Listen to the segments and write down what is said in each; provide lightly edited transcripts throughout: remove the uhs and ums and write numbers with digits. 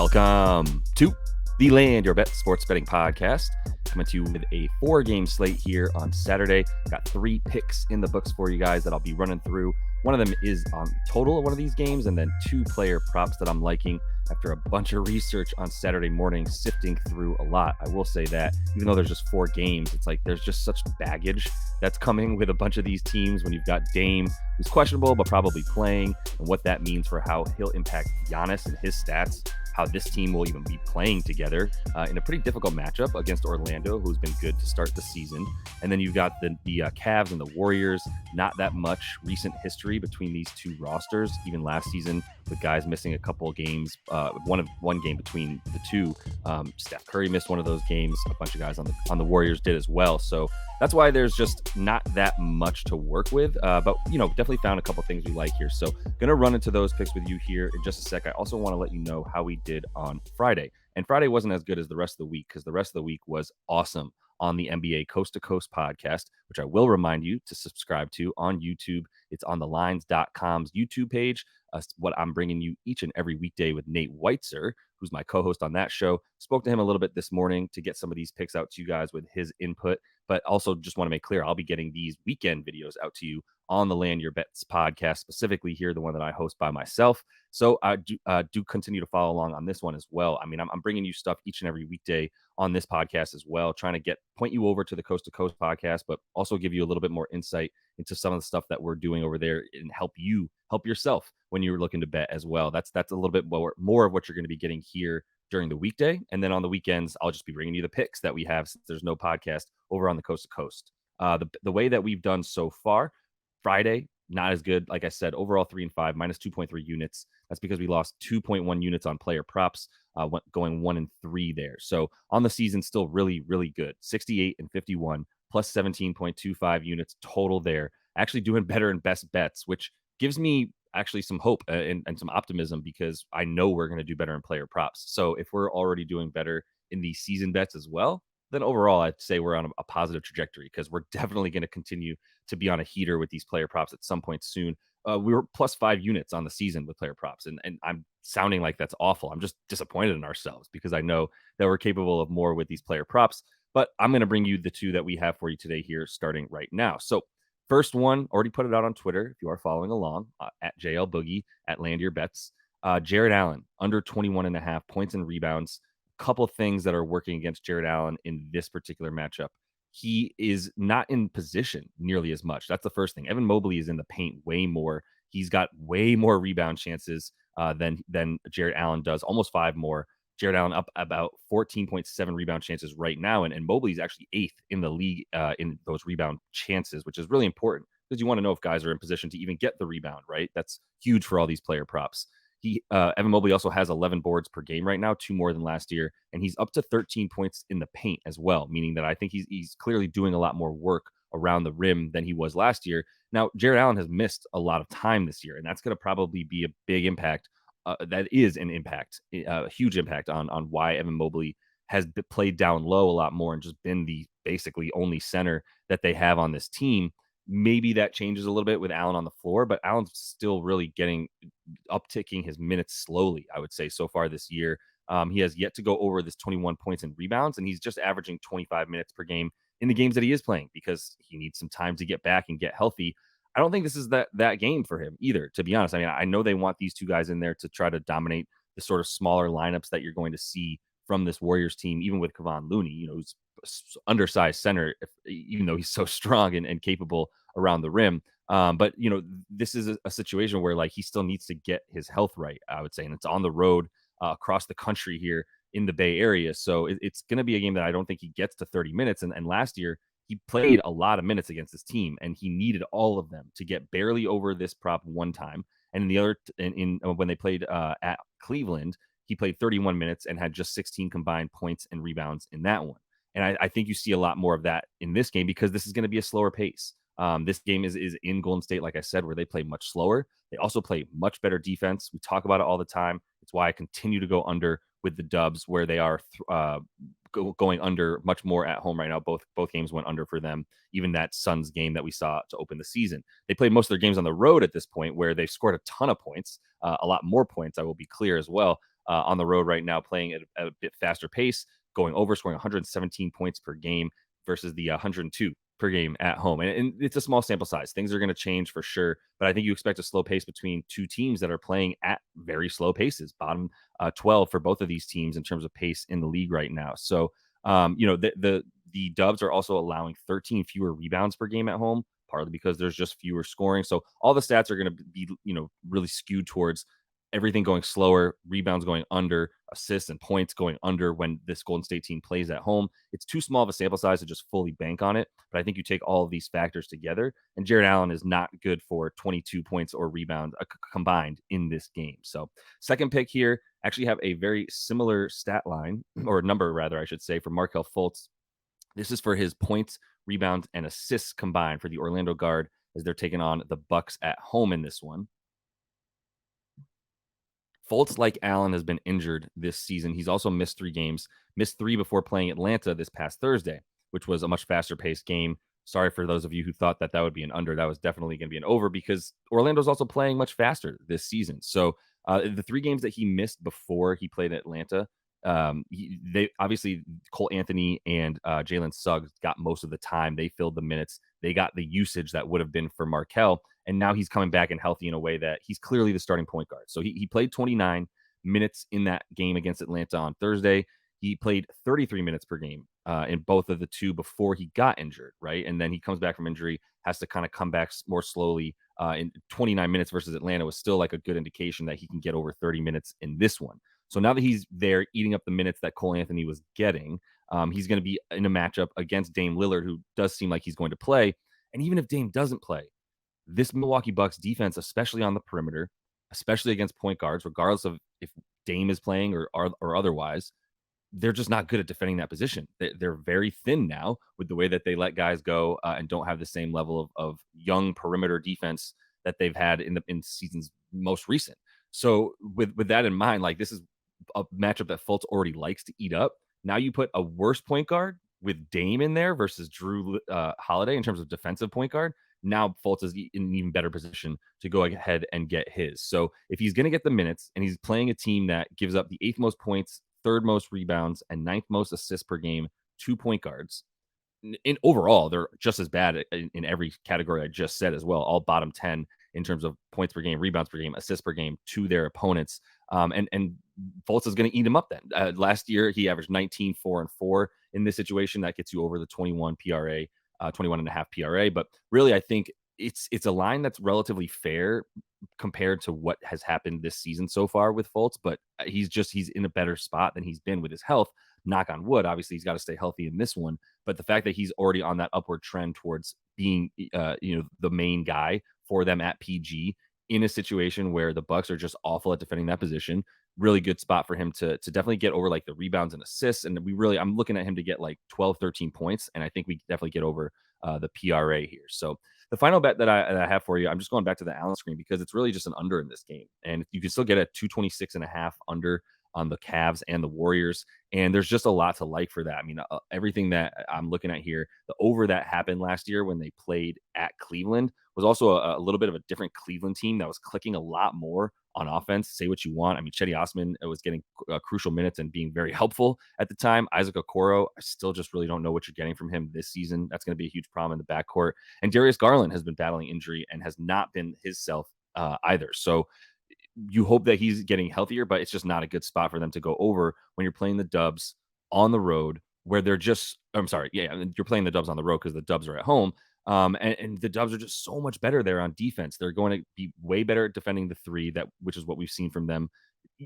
Welcome to the Land Your Bet Sports Betting Podcast. Coming to you with a 4-game slate here on Saturday. Got 3 picks in the books for you guys that I'll be running through. One of them is on total of one of these games, and then 2 player props that I'm liking after a bunch of research on Saturday morning, sifting through a lot. I will say that even though there's just 4 games, it's like there's just such baggage that's coming with a bunch of these teams when you've got Dame, who's questionable but probably playing, and what that means for how he'll impact Giannis and his stats, how this team will even be playing together in a pretty difficult matchup against Orlando, who's been good to start the season. And then you've got the Cavs and the Warriors. Not that much recent history between these 2 rosters, even last season with guys missing a couple of games, one game between the 2. Steph Curry missed one of those games. A bunch of guys on the Warriors did as well. So that's why there's just not that much to work with. But, definitely found a couple things we like here. So going to run into those picks with you here in just a sec. I also want to let you know how we did on Friday. And Friday wasn't as good as the rest of the week because the rest of the week was awesome on the NBA Coast to Coast podcast, which I will remind you to subscribe to on YouTube. It's on thelines.com's YouTube page. What I'm bringing you each and every weekday with Nate Weitzer, who's my co-host on that show. Spoke to him a little bit this morning to get some of these picks out to you guys with his input, but also just want to make clear I'll be getting these weekend videos out to you on the Land Your Bets podcast, specifically here, the one that I host by myself. So I do continue to follow along on this one as well. I mean, I'm bringing you stuff each and every weekday on this podcast as well, trying to point you over to the Coast to Coast podcast, but also give you a little bit more insight into some of the stuff that we're doing over there and help yourself when you're looking to bet as well. That's a little bit more of what you're going to be getting here during the weekday. And then on the weekends, I'll just be bringing you the picks that we have since there's no podcast over on the Coast to Coast. The way that we've done so far, Friday, not as good. Like I said, overall 3-5, minus 2.3 units. That's because we lost 2.1 units on player props, going 1-3 there. So on the season, still really, really good. 68-51, plus 17.25 units total there. Actually doing better in best bets, which gives me actually some hope and some optimism because I know we're going to do better in player props. So if we're already doing better in the season bets as well, then overall, I'd say we're on a positive trajectory because we're definitely going to continue to be on a heater with these player props at some point soon. We were plus 5 units on the season with player props, and I'm sounding like that's awful. I'm just disappointed in ourselves because I know that we're capable of more with these player props, but I'm going to bring you the 2 that we have for you today here starting right now. So first one, already put it out on Twitter if you are following along, at JL Boogie, at Land Your Bets. Jared Allen, under 21.5 points and rebounds. Couple things that are working against Jared Allen in this particular matchup. He is not in position nearly as much. That's the first thing. Evan Mobley is in the paint way more. He's got way more rebound chances than Jared Allen does, almost 5 more. Jared Allen up about 14.7 rebound chances right now, and Mobley's actually 8th in the league in those rebound chances, which is really important because you want to know if guys are in position to even get the rebound, right? That's huge for all these player props. Evan Mobley also has 11 boards per game right now, 2 more than last year, and he's up to 13 points in the paint as well, meaning that I think he's clearly doing a lot more work around the rim than he was last year. Now, Jared Allen has missed a lot of time this year, and that's going to probably be a big impact. That is an impact, a huge impact on why Evan Mobley has played down low a lot more and just been the basically only center that they have on this team. Maybe that changes a little bit with Allen on the floor, but Allen's still really upticking his minutes slowly, I would say, so far this year. He has yet to go over this 21 points and rebounds, and he's just averaging 25 minutes per game in the games that he is playing because he needs some time to get back and get healthy. I don't think this is that game for him either, to be honest. I mean, I know they want these 2 guys in there to try to dominate the sort of smaller lineups that you're going to see from this Warriors team, even with Kevon Looney, who's undersized center, even though he's so strong and capable around the rim. But this is a situation where he still needs to get his health right, I would say, and it's on the road across the country here in the Bay Area. So it's going to be a game that I don't think he gets to 30 minutes. And last year he played a lot of minutes against this team, and he needed all of them to get barely over this prop one time. And in the other, when they played at Cleveland, he played 31 minutes and had just 16 combined points and rebounds in that one. And I think you see a lot more of that in this game because this is going to be a slower pace. This game is in Golden State, like I said, where they play much slower. They also play much better defense. We talk about it all the time. It's why I continue to go under with the Dubs, where they are going under much more at home right now. Both games went under for them. Even that Suns game that we saw to open the season, they played most of their games on the road at this point, where they've scored a ton of points, a lot more points. I will be clear as well. on the road right now, playing at a bit faster pace, going over, scoring 117 points per game versus the 102 per game at home. And it's a small sample size. Things are going to change for sure. But I think you expect a slow pace between two teams that are playing at very slow paces, bottom 12 for both of these teams in terms of pace in the league right now. So, the Dubs are also allowing 13 fewer rebounds per game at home, partly because there's just fewer scoring. So all the stats are going to be, really skewed towards everything going slower, rebounds going under, assists and points going under when this Golden State team plays at home. It's too small of a sample size to just fully bank on it. But I think you take all of these factors together, and Jared Allen is not good for 22 points or rebound combined in this game. So, second pick here, actually have a very similar stat line, or number rather, I should say, for Markelle Fultz. This is for his points, rebounds, and assists combined for the Orlando guard as they're taking on the Bucks at home in this one. Fultz, like Allen, has been injured this season. He's also missed 3 games, missed 3 before playing Atlanta this past Thursday, which was a much faster paced game. Sorry for those of you who thought that would be an under. That was definitely going to be an over because Orlando's also playing much faster this season. So the 3 games that he missed before he played Atlanta, they obviously Cole Anthony and Jalen Suggs got most of the time. They filled the minutes. They got the usage that would have been for Markelle. And now he's coming back and healthy in a way that he's clearly the starting point guard. So he played 29 minutes in that game against Atlanta on Thursday. He played 33 minutes per game in both of the 2 before he got injured, right? And then he comes back from injury, has to kind of come back more slowly. In 29 minutes versus Atlanta was still like a good indication that he can get over 30 minutes in this one. So now that he's there eating up the minutes that Cole Anthony was getting, he's going to be in a matchup against Dame Lillard, who does seem like he's going to play. And even if Dame doesn't play, this Milwaukee Bucks defense, especially on the perimeter, especially against point guards, regardless of if Dame is playing or otherwise, they're just not good at defending that position. They're very thin now with the way that they let guys go and don't have the same level of young perimeter defense that they've had in seasons most recent. So with that in mind, like this is a matchup that Fultz already likes to eat up. Now you put a worse point guard with Dame in there versus Drew Holiday in terms of defensive point guard. Now Fultz is in an even better position to go ahead and get his. So if he's going to get the minutes and he's playing a team that gives up the 8th most points, 3rd most rebounds, and 9th most assists per game, 2 point guards, in overall, they're just as bad in every category I just said as well, all bottom 10 in terms of points per game, rebounds per game, assists per game to their opponents. And Fultz is going to eat him up then. Last year, he averaged 19, 4, and 4 in this situation. That gets you over the 21 PRA, 21 and a half PRA. But really, I think it's a line that's relatively fair compared to what has happened this season so far with Fultz. But he's in a better spot than he's been with his health. Knock on wood. Obviously, he's got to stay healthy in this one. But the fact that he's already on that upward trend towards being, the main guy for them at PG in a situation where the Bucks are just awful at defending that position, really good spot for him to definitely get over like the rebounds and assists. And I'm looking at him to get like 12, 13 points. And I think we definitely get over the PRA here. So the final bet that I have for you, I'm just going back to the Allen screen because it's really just an under in this game. And you can still get a 226 and a half under on the Cavs and the Warriors. And there's just a lot to like for that. I mean, everything that I'm looking at here, the over that happened last year when they played at Cleveland was also a little bit of a different Cleveland team that was clicking a lot more on offense. Say what you want. I mean, Cedi Osman was getting crucial minutes and being very helpful at the time. Isaac Okoro, I still just really don't know what you're getting from him this season. That's going to be a huge problem in the backcourt. And Darius Garland has been battling injury and has not been his self either. So you hope that he's getting healthier, but it's just not a good spot for them to go over when you're playing the Dubs on the road where you're playing the Dubs on the road because the Dubs are at home. And the Dubs are just so much better there on defense. They're going to be way better at defending the 3, which is what we've seen from them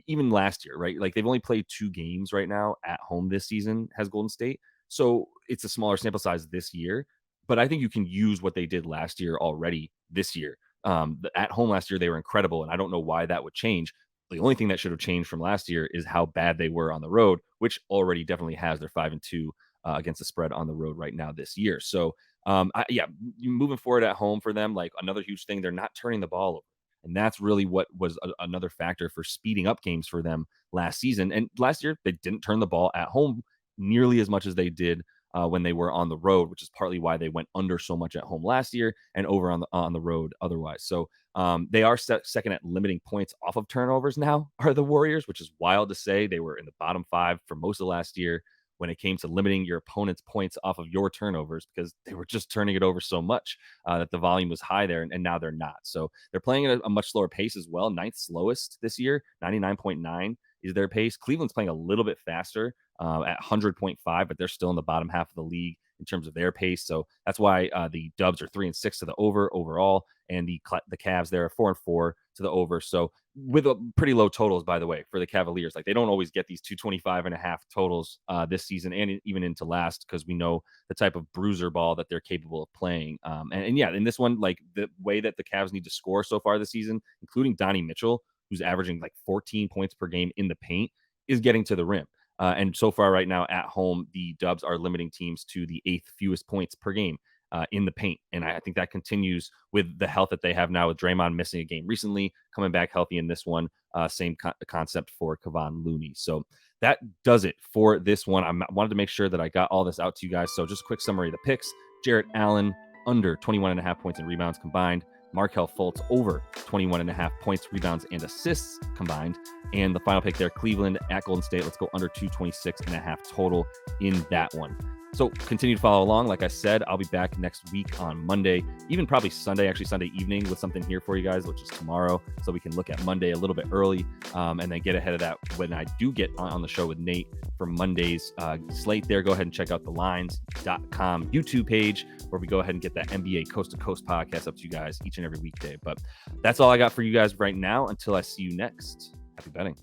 even last year, right? Like they've only played 2 games right now at home this season has Golden State. So it's a smaller sample size this year, but I think you can use what they did last year already this year. At home last year, they were incredible, and I don't know why that would change. The only thing that should have changed from last year is how bad they were on the road, which already definitely has. They're 5-2 against the spread on the road right now this year. So, moving forward at home for them, like another huge thing, they're not turning the ball over. And that's really what was another factor for speeding up games for them last season. And last year, they didn't turn the ball at home nearly as much as they did when they were on the road, which is partly why they went under so much at home last year and over on the road otherwise. So they are second at limiting points off of turnovers now, are the Warriors, which is wild to say. They were in the bottom 5 for most of last year when it came to limiting your opponent's points off of your turnovers, because they were just turning it over so much that the volume was high there, and now they're not. So they're playing at a much slower pace as well. Ninth slowest this year, 99.9 is their pace. Cleveland's playing a little bit faster at 100.5, but they're still in the bottom half of the league in terms of their pace. So that's why the Dubs are 3-6 to the over overall, and the Cavs there are 4-4 to the over. So with pretty low totals, by the way, for the Cavaliers. Like, they don't always get these 225.5 totals this season and even into last, because we know the type of bruiser ball that they're capable of playing. And yeah, in this one, like the way that the Cavs need to score so far this season, including Donnie Mitchell, who's averaging like 14 points per game in the paint, is getting to the rim. And so far right now at home, the Dubs are limiting teams to the 8th fewest points per game in the paint. And I think that continues with the health that they have now, with Draymond missing a game recently, coming back healthy in this one. Same concept for Kevon Looney. So that does it for this one. I wanted to make sure that I got all this out to you guys. So just a quick summary of the picks. Jarrett Allen under 21.5 points and rebounds combined. Markelle Fultz over 21.5 points, rebounds, and assists combined. And the final pick there, Cleveland at Golden State. Let's go under 226.5 total in that one. So continue to follow along. Like I said, I'll be back next week on Monday, even probably Sunday evening, with something here for you guys, which is tomorrow. So we can look at Monday a little bit early and then get ahead of that when I do get on the show with Nate for Monday's slate there. Go ahead and check out the lines.com YouTube page, where we go ahead and get that NBA Coast to Coast podcast up to you guys each and every weekday. But that's all I got for you guys right now. Until I see you next, happy betting.